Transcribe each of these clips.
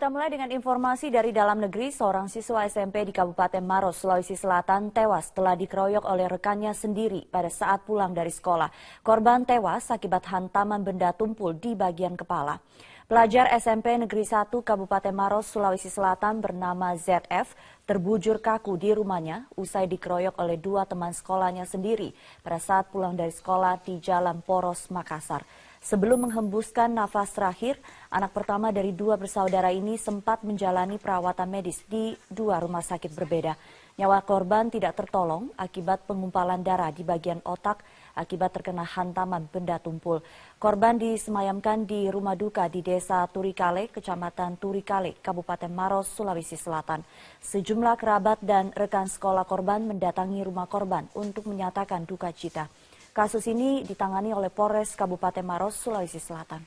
Kita mulai dengan informasi dari dalam negeri. Seorang siswa SMP di Kabupaten Maros, Sulawesi Selatan tewas setelah dikeroyok oleh rekannya sendiri pada saat pulang dari sekolah. Korban tewas akibat hantaman benda tumpul di bagian kepala. Pelajar SMP Negeri 1 Kabupaten Maros, Sulawesi Selatan bernama ZF terbujur kaku di rumahnya usai dikeroyok oleh dua teman sekolahnya sendiri pada saat pulang dari sekolah di Jalan Poros, Makassar. Sebelum menghembuskan nafas terakhir, anak pertama dari dua bersaudara ini sempat menjalani perawatan medis di dua rumah sakit berbeda. Nyawa korban tidak tertolong akibat pengumpalan darah di bagian otak akibat terkena hantaman benda tumpul. Korban disemayamkan di rumah duka di Desa Turikale, Kecamatan Turikale, Kabupaten Maros, Sulawesi Selatan. Sejumlah kerabat dan rekan sekolah korban mendatangi rumah korban untuk menyatakan duka cita. Kasus ini ditangani oleh Polres Kabupaten Maros, Sulawesi Selatan.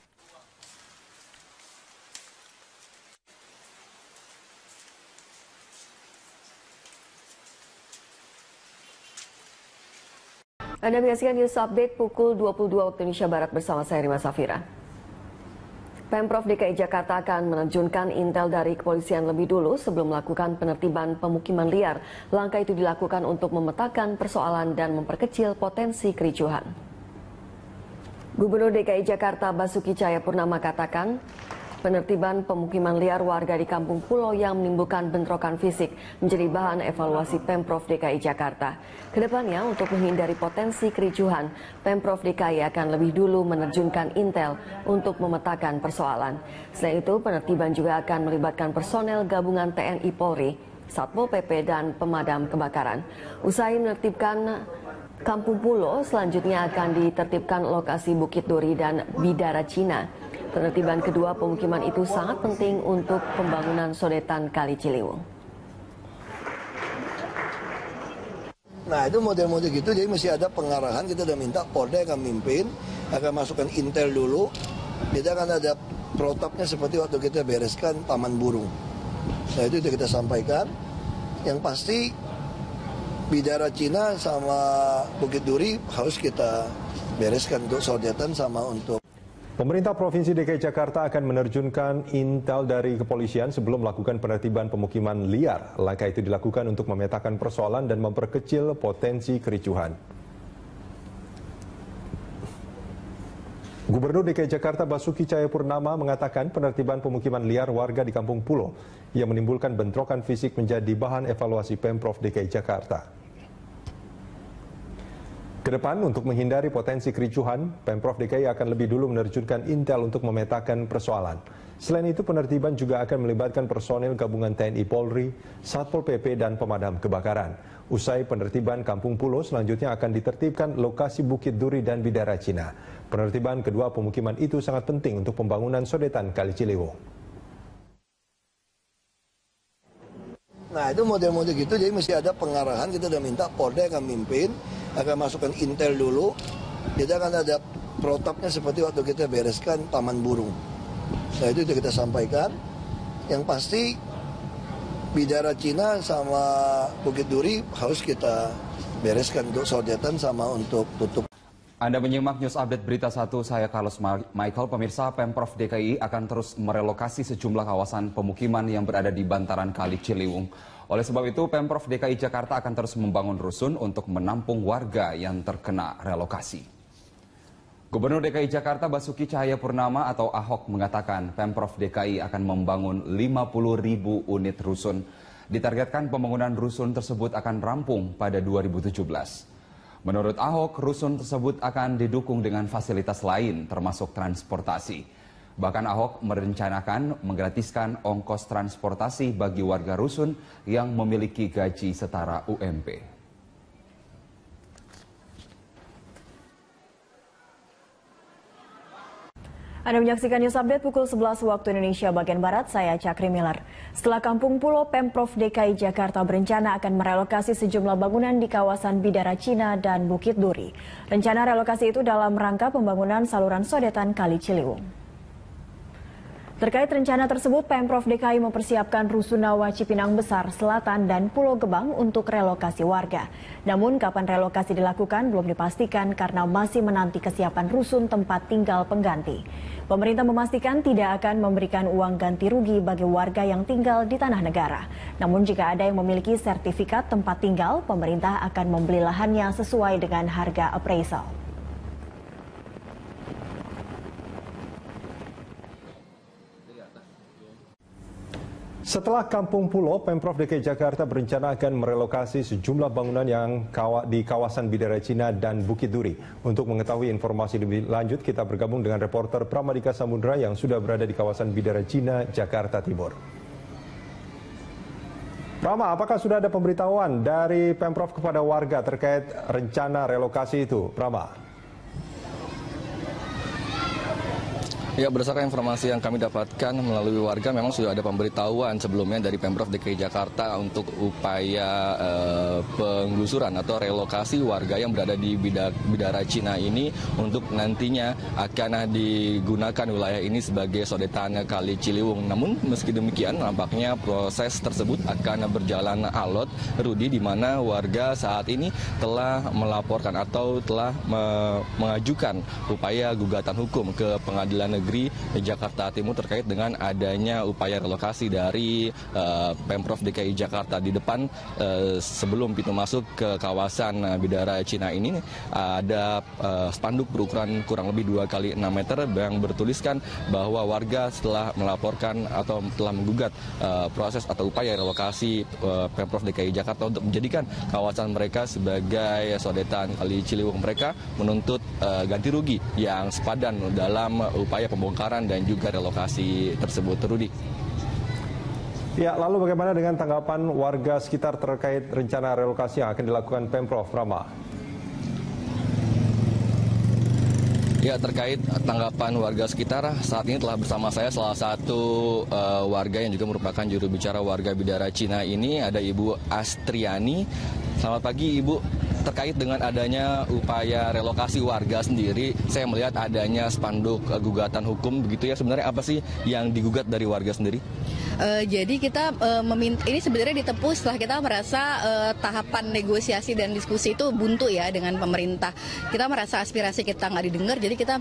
Anda menyaksikan News Update pukul 22 waktu Indonesia Barat bersama saya Rima Safira. Pemprov DKI Jakarta akan menerjunkan intel dari kepolisian lebih dulu sebelum melakukan penertiban pemukiman liar. Langkah itu dilakukan untuk memetakan persoalan dan memperkecil potensi kericuhan. Gubernur DKI Jakarta Basuki Cahayapurnama katakan, penertiban pemukiman liar warga di Kampung Pulo yang menimbulkan bentrokan fisik menjadi bahan evaluasi Pemprov DKI Jakarta. Kedepannya, untuk menghindari potensi kericuhan, Pemprov DKI akan lebih dulu menerjunkan intel untuk memetakan persoalan. Selain itu, penertiban juga akan melibatkan personel gabungan TNI Polri, Satpol PP, dan pemadam kebakaran. Usai menertibkan Kampung Pulo, selanjutnya akan ditertibkan lokasi Bukit Duri dan Bidara Cina. Penertiban kedua pemukiman itu sangat penting untuk pembangunan sodetan Kali Ciliwung. Nah, itu model-model gitu, jadi mesti ada pengarahan. Kita udah minta Polda akan mimpin, akan masukkan intel dulu. Kita akan ada protapnya seperti waktu kita bereskan Taman Burung. Nah, itu kita sampaikan. Yang pasti Bidara Cina sama Bukit Duri harus kita bereskan untuk sodetan sama untuk. Pemerintah Provinsi DKI Jakarta akan menerjunkan intel dari kepolisian sebelum melakukan penertiban pemukiman liar. Langkah itu dilakukan untuk memetakan persoalan dan memperkecil potensi kericuhan. Gubernur DKI Jakarta Basuki Cahayapurnama mengatakan penertiban pemukiman liar warga di Kampung Pulo yang menimbulkan bentrokan fisik menjadi bahan evaluasi Pemprov DKI Jakarta. Kedepan, untuk menghindari potensi kericuhan, Pemprov DKI akan lebih dulu menerjunkan intel untuk memetakan persoalan. Selain itu, penertiban juga akan melibatkan personel gabungan TNI Polri, Satpol PP, dan pemadam kebakaran. Usai penertiban Kampung Pulo, selanjutnya akan ditertibkan lokasi Bukit Duri dan Bidara Cina. Penertiban kedua pemukiman itu sangat penting untuk pembangunan sodetan Kali Ciliwung. Nah, itu model-model gitu, jadi mesti ada pengarahan. Kita udah minta Polda akan mimpin, akan masukkan intel dulu. Kita akan ada protapnya seperti waktu kita bereskan Taman Burung. Nah, itu kita sampaikan. Yang pasti Bidara Cina sama Bukit Duri harus kita bereskan untuk sodetan sama untuk tutup. Anda menyimak News Update Berita 1, saya Carlos Michael. Pemirsa, Pemprov DKI akan terus merelokasi sejumlah kawasan pemukiman yang berada di bantaran Kali Ciliwung. Oleh sebab itu, Pemprov DKI Jakarta akan terus membangun rusun untuk menampung warga yang terkena relokasi. Gubernur DKI Jakarta Basuki Cahayapurnama atau Ahok mengatakan Pemprov DKI akan membangun 50.000 unit rusun. Ditargetkan pembangunan rusun tersebut akan rampung pada 2017. Menurut Ahok, rusun tersebut akan didukung dengan fasilitas lain termasuk transportasi. Bahkan Ahok merencanakan menggratiskan ongkos transportasi bagi warga rusun yang memiliki gaji setara UMP. Anda menyaksikan News Update pukul 11 waktu Indonesia bagian Barat, saya Cakri Miller. Setelah Kampung Pulo, Pemprov DKI Jakarta berencana akan merelokasi sejumlah bangunan di kawasan Bidara Cina dan Bukit Duri. Rencana relokasi itu dalam rangka pembangunan saluran sodetan Kali Ciliwung. Terkait rencana tersebut, Pemprov DKI mempersiapkan Rusunawa Cipinang Besar Selatan dan Pulau Gebang untuk relokasi warga. Namun kapan relokasi dilakukan belum dipastikan karena masih menanti kesiapan rusun tempat tinggal pengganti. Pemerintah memastikan tidak akan memberikan uang ganti rugi bagi warga yang tinggal di tanah negara. Namun jika ada yang memiliki sertifikat tempat tinggal, pemerintah akan membeli lahannya sesuai dengan harga appraisal. Setelah Kampung Pulau, Pemprov DKI Jakarta berencana akan merelokasi sejumlah bangunan yang di kawasan Bidara Cina dan Bukit Duri. Untuk mengetahui informasi lebih lanjut, kita bergabung dengan reporter Pramadika Samudra yang sudah berada di kawasan Bidara Cina, Jakarta Timur. Prama, apakah sudah ada pemberitahuan dari Pemprov kepada warga terkait rencana relokasi itu? Prama. Ya, berdasarkan informasi yang kami dapatkan melalui warga, memang sudah ada pemberitahuan sebelumnya dari Pemprov DKI Jakarta untuk upaya penggusuran atau relokasi warga yang berada di Bidara Cina ini untuk nantinya akan digunakan wilayah ini sebagai sodetan Kali Ciliwung. Namun meski demikian, nampaknya proses tersebut akan berjalan alot, Rudi, di mana warga saat ini telah melaporkan atau telah mengajukan upaya gugatan hukum ke Pengadilan Negeri Jakarta Timur terkait dengan adanya upaya relokasi dari Pemprov DKI Jakarta. Di depan sebelum pintu masuk ke kawasan Bidara Cina ini ada spanduk berukuran kurang lebih 2 kali 6 meter yang bertuliskan bahwa warga setelah melaporkan atau telah menggugat proses atau upaya relokasi Pemprov DKI Jakarta untuk menjadikan kawasan mereka sebagai sodetan Kali Ciliwung, mereka menuntut ganti rugi yang sepadan dalam upaya pembongkaran dan juga relokasi tersebut, Rudi. Ya, lalu bagaimana dengan tanggapan warga sekitar terkait rencana relokasi yang akan dilakukan Pemprov, Rama? Ya, terkait tanggapan warga sekitar, saat ini telah bersama saya salah satu warga yang juga merupakan juru bicara warga Bidara Cina ini, ada Ibu Astriani. Selamat pagi, Ibu. Terkait dengan adanya upaya relokasi warga sendiri, saya melihat adanya spanduk gugatan hukum begitu ya. Sebenarnya apa sih yang digugat dari warga sendiri? Jadi kita meminta, ini sebenarnya ditempuh setelah kita merasa tahapan negosiasi dan diskusi itu buntu ya dengan pemerintah. Kita merasa aspirasi kita nggak didengar, jadi kita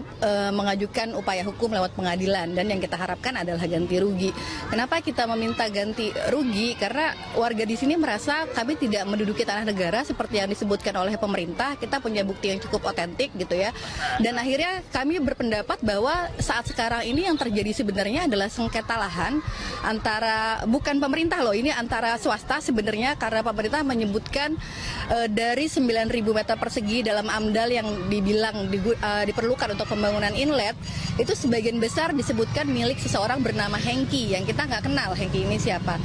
mengajukan upaya hukum lewat pengadilan, dan yang kita harapkan adalah ganti rugi. Kenapa kita meminta ganti rugi? Karena warga di sini merasa kami tidak menduduki tanah negara seperti yang disebutkan oleh pemerintah. Kita punya bukti yang cukup otentik gitu ya. Dan akhirnya kami berpendapat bahwa saat sekarang ini yang terjadi sebenarnya adalah sengketa lahan antara, bukan pemerintah loh, ini antara swasta sebenarnya, karena pemerintah menyebutkan dari 9.000 meter persegi dalam AMDAL yang dibilang diperlukan untuk pembangunan inlet, itu sebagian besar disebutkan milik seseorang bernama Hengki, yang kita nggak kenal Hengki ini siapa.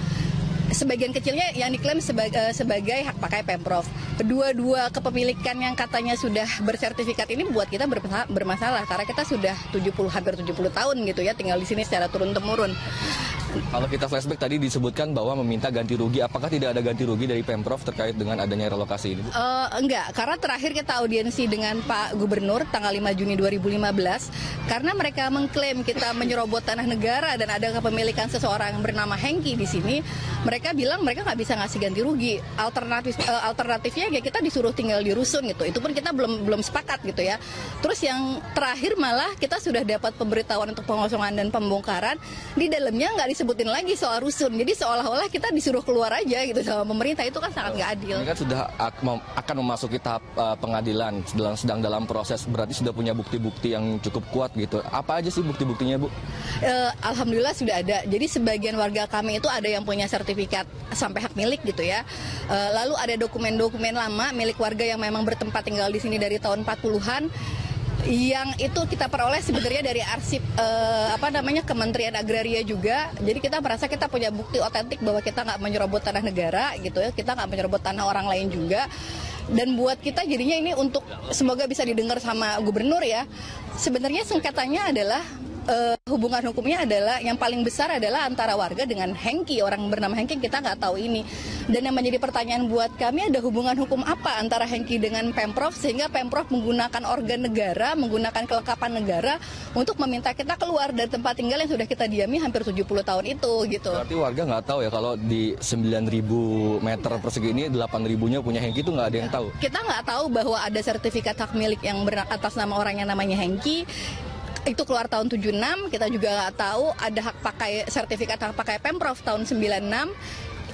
Sebagian kecilnya yang diklaim sebagai hak pakai Pemprov. Kedua-dua kepemilikan yang katanya sudah bersertifikat ini buat kita bermasalah, karena kita sudah hampir 70 tahun gitu ya tinggal di sini secara turun-temurun. Kalau kita flashback tadi disebutkan bahwa meminta ganti rugi, apakah tidak ada ganti rugi dari Pemprov terkait dengan adanya relokasi ini? Enggak, karena terakhir kita audiensi dengan Pak Gubernur tanggal 5 Juni 2015, karena mereka mengklaim kita menyerobot tanah negara dan ada kepemilikan seseorang yang bernama Hengki di sini. Mereka bilang mereka nggak bisa ngasih ganti rugi. Alternatifnya ya kita disuruh tinggal di rusun gitu. Itu pun kita belum sepakat gitu ya. Terus yang terakhir malah kita sudah dapat pemberitahuan untuk pengosongan dan pembongkaran. Di dalamnya nggak disebutin lagi soal rusun. Jadi seolah-olah kita disuruh keluar aja gitu sama pemerintah. Itu kan sangat nggak adil. Ini kan sudah akan memasuki tahap pengadilan, sedang dalam proses. Berarti sudah punya bukti-bukti yang cukup kuat gitu. Apa aja sih bukti-buktinya, Bu? Alhamdulillah sudah ada. Jadi sebagian warga kami itu ada yang punya sertifikat sampai hak milik gitu ya. Lalu ada dokumen-dokumen lama milik warga yang memang bertempat tinggal di sini dari tahun 40-an. Yang itu kita peroleh sebenarnya dari arsip Kementerian Agraria juga. Jadi kita merasa kita punya bukti otentik bahwa kita nggak menyerobot tanah negara gitu ya. Kita nggak menyerobot tanah orang lain juga. Dan buat kita jadinya ini untuk semoga bisa didengar sama gubernur ya. Sebenarnya sengketanya adalah hubungan hukumnya adalah yang paling besar adalah antara warga dengan Hengki, orang bernama Hengki, kita nggak tahu ini. Dan yang menjadi pertanyaan buat kami, ada hubungan hukum apa antara Hengki dengan Pemprov sehingga Pemprov menggunakan organ negara, menggunakan kelengkapan negara untuk meminta kita keluar dari tempat tinggal yang sudah kita diami hampir 70 tahun itu gitu. Berarti warga nggak tahu ya kalau di 9.000 meter persegi ini 8.000-nya punya Hengki, itu nggak ada yang tahu? Kita nggak tahu bahwa ada sertifikat hak milik yang atas nama orang yang namanya Hengki. Itu keluar tahun 76, kita juga nggak tahu ada hak pakai sertifikat hak pakai Pemprov tahun 96.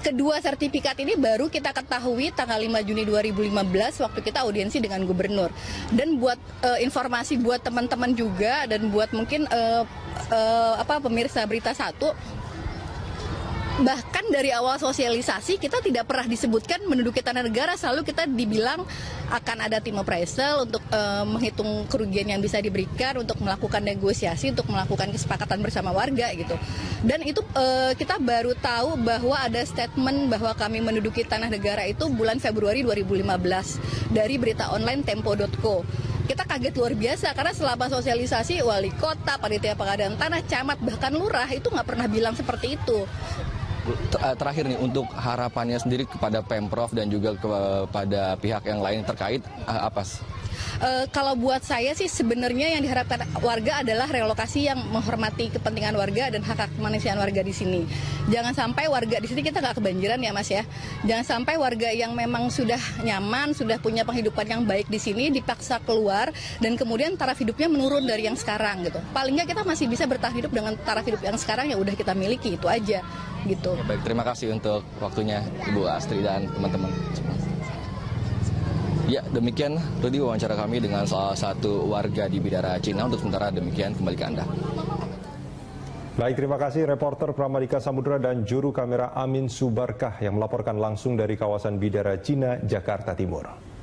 Kedua sertifikat ini baru kita ketahui tanggal 5 Juni 2015 waktu kita audiensi dengan gubernur. Dan buat informasi buat teman-teman juga dan buat mungkin pemirsa Berita 1, bahkan dari awal sosialisasi kita tidak pernah disebutkan menduduki tanah negara, selalu kita dibilang akan ada tim appraisal untuk menghitung kerugian yang bisa diberikan, untuk melakukan negosiasi, untuk melakukan kesepakatan bersama warga gitu. Dan itu kita baru tahu bahwa ada statement bahwa kami menduduki tanah negara itu bulan Februari 2015 dari berita online tempo.co. Kita kaget luar biasa karena selama sosialisasi wali kota, panitia pengadaan tanah, camat, bahkan lurah itu nggak pernah bilang seperti itu. Terakhir nih, untuk harapannya sendiri kepada Pemprov dan juga kepada pihak yang lain terkait apa? Kalau buat saya sih sebenarnya yang diharapkan warga adalah relokasi yang menghormati kepentingan warga dan hak kemanusiaan warga di sini. Jangan sampai warga di sini, kita nggak kebanjiran ya Mas ya. Jangan sampai warga yang memang sudah nyaman, sudah punya penghidupan yang baik di sini dipaksa keluar dan kemudian taraf hidupnya menurun dari yang sekarang gitu. Paling nggak kita masih bisa bertahan hidup dengan taraf hidup yang sekarang yang udah kita miliki, itu aja gitu. Ya, baik, terima kasih untuk waktunya Ibu Astri dan teman-teman. Ya, demikian Rudi wawancara kami dengan salah satu warga di Bidara Cina. Untuk sementara demikian, kembali ke Anda. Baik, terima kasih reporter Pramadika Samudra dan juru kamera Amin Subarkah yang melaporkan langsung dari kawasan Bidara Cina, Jakarta Timur.